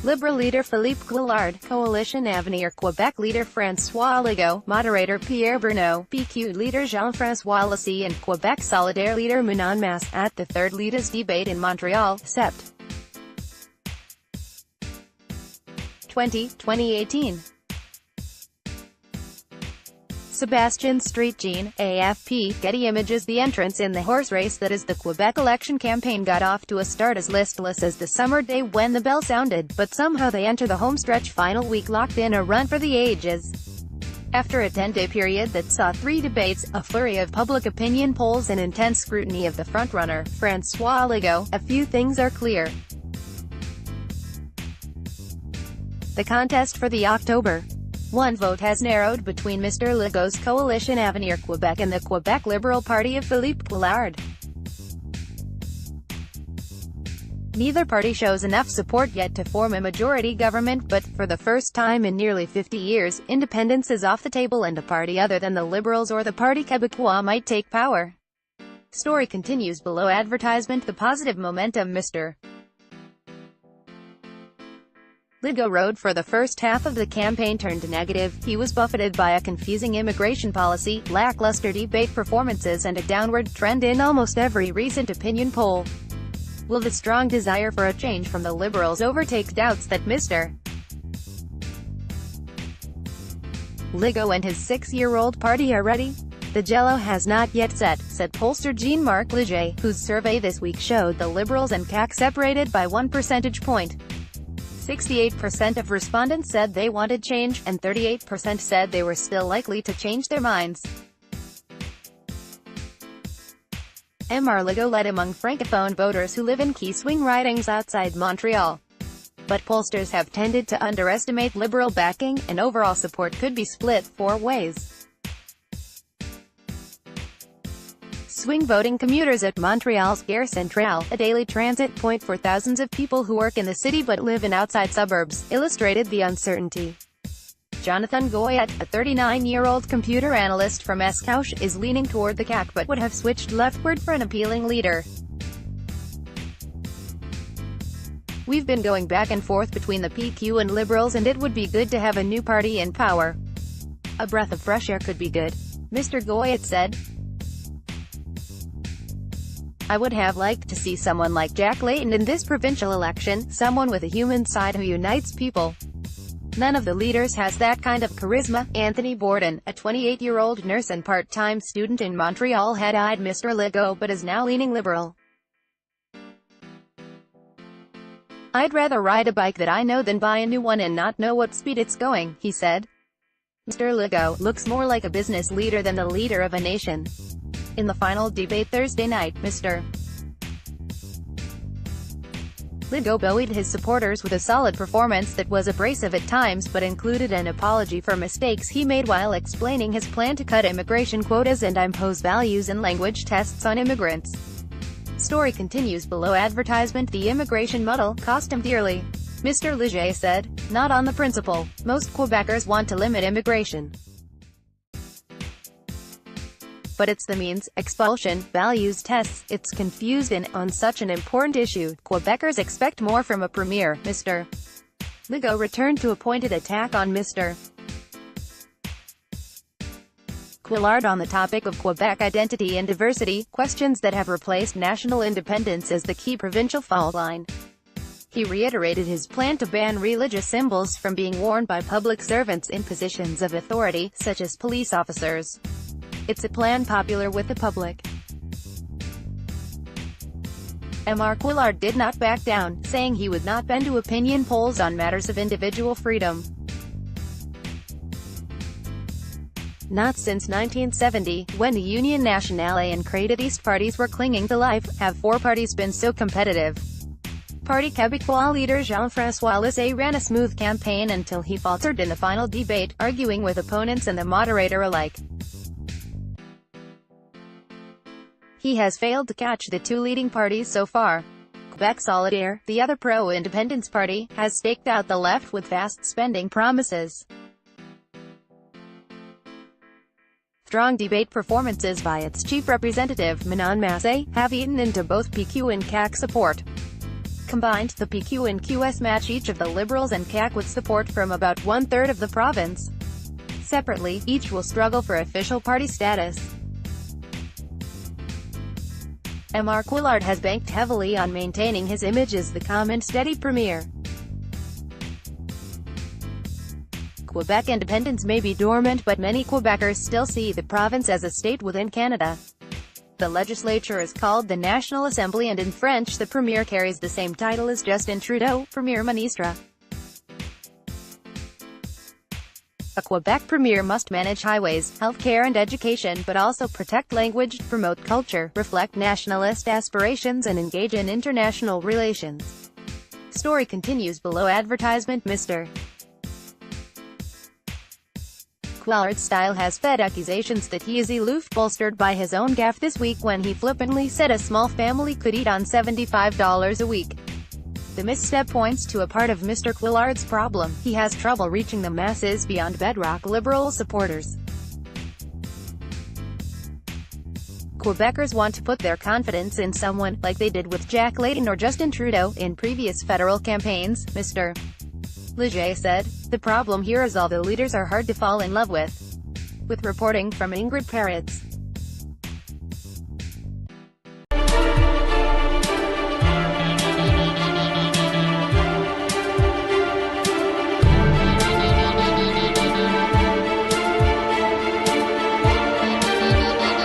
Liberal leader Philippe Couillard, Coalition Avenir Quebec leader Francois Legault, moderator Pierre Bruneau, PQ leader Jean-Francois Lisee and Quebec Solidaire leader Manon Masse, at the third leaders debate in Montreal, Sept. 2018. Sebastien St-JEAN, AFP, Getty Images. The entrants in the horse race that is the Quebec election campaign got off to a start as listless as the summer day when the bell sounded, but somehow they enter the homestretch final week locked in a run for the ages. After a 10-day period that saw 3 debates, a flurry of public opinion polls and intense scrutiny of the frontrunner, Francois Legault, a few things are clear. The contest for the October 1 vote has narrowed between Mr. Legault's Coalition Avenir Quebec and the Quebec Liberal Party of Philippe Couillard. Neither party shows enough support yet to form a majority government, but, for the first time in nearly 50 years, independence is off the table and a party other than the Liberals or the Parti Québécois might take power. Story continues below advertisement. The positive momentum Mr. Legault rode for the first half of the campaign turned negative. He was buffeted by a confusing immigration policy, lackluster debate performances and a downward trend in almost every recent opinion poll. Will the strong desire for a change from the Liberals overtake doubts that Mr. Legault and his 6-year-old party are ready? The jello has not yet set, said pollster Jean-Marc Lisee, whose survey this week showed the Liberals and CAQ separated by 1 percentage point. 68% of respondents said they wanted change, and 38% said they were still likely to change their minds. Mr. Legault led among francophone voters who live in key swing ridings outside Montreal. But pollsters have tended to underestimate Liberal backing, and overall support could be split 4 ways. Swing voting commuters at Montreal's Gare Centrale, a daily transit point for thousands of people who work in the city but live in outside suburbs, illustrated the uncertainty. Jonathan Goyette, a 39-year-old computer analyst from SEBASTIEN, is leaning toward the CAQ but would have switched leftward for an appealing leader. We've been going back and forth between the PQ and Liberals and it would be good to have a new party in power. A breath of fresh air could be good, Mr. Goyette said. I would have liked to see someone like Jack Layton in this provincial election, someone with a human side who unites people. None of the leaders has that kind of charisma. Anthony Borden, a 28-year-old nurse and part-time student in Montreal, had eyed Mr. Legault but is now leaning Liberal. I'd rather ride a bike that I know than buy a new one and not know what speed it's going, he said. Mr. Legault looks more like a business leader than the leader of a nation. In the final debate Thursday night, Mr. Legault buoyed his supporters with a solid performance that was abrasive at times but included an apology for mistakes he made while explaining his plan to cut immigration quotas and impose values and language tests on immigrants. Story continues below advertisement. The immigration muddle cost him dearly. Mr. Lisee said, not on the principle. Most Quebecers want to limit immigration. But it's the means, expulsion, values tests, it's confused and, on such an important issue, Quebecers expect more from a premier. Mr. Legault returned to a pointed attack on Mr. Couillard on the topic of Quebec identity and diversity, questions that have replaced national independence as the key provincial fault line. He reiterated his plan to ban religious symbols from being worn by public servants in positions of authority, such as police officers. It's a plan popular with the public. Mr. Couillard did not back down, saying he would not bend to opinion polls on matters of individual freedom. Not since 1970, when the Union Nationale and Créditiste parties were clinging to life, have 4 parties been so competitive. Parti Québécois leader Jean-Francois Lisee ran a smooth campaign until he faltered in the final debate, arguing with opponents and the moderator alike. He has failed to catch the 2 leading parties so far. Quebec Solidaire, the other pro-independence party, has staked out the left with fast spending promises. Strong debate performances by its chief representative, Manon Masse, have eaten into both PQ and CAQ support. Combined, the PQ and QS match each of the Liberals and CAQ with support from about one-third of the province. Separately, each will struggle for official party status. Avenir Couillard has banked heavily on maintaining his image as the calm and steady premier. Quebec independence may be dormant, but many Quebecers still see the province as a state within Canada. The legislature is called the National Assembly, and in French the premier carries the same title as Justin Trudeau, Premier Ministre. A Quebec premier must manage highways, healthcare and education, but also protect language, promote culture, reflect nationalist aspirations and engage in international relations. Story continues below advertisement. Mr. Couillard's style has fed accusations that he is aloof, bolstered by his own gaffe this week when he flippantly said a small family could eat on $75 a week. The misstep points to a part of Mr. Couillard's problem: he has trouble reaching the masses beyond bedrock Liberal supporters. Quebecers want to put their confidence in someone, like they did with Jack Layton or Justin Trudeau in previous federal campaigns, Mr. Lisee said. The problem here is all the leaders are hard to fall in love with. With reporting from Ingrid Peretz.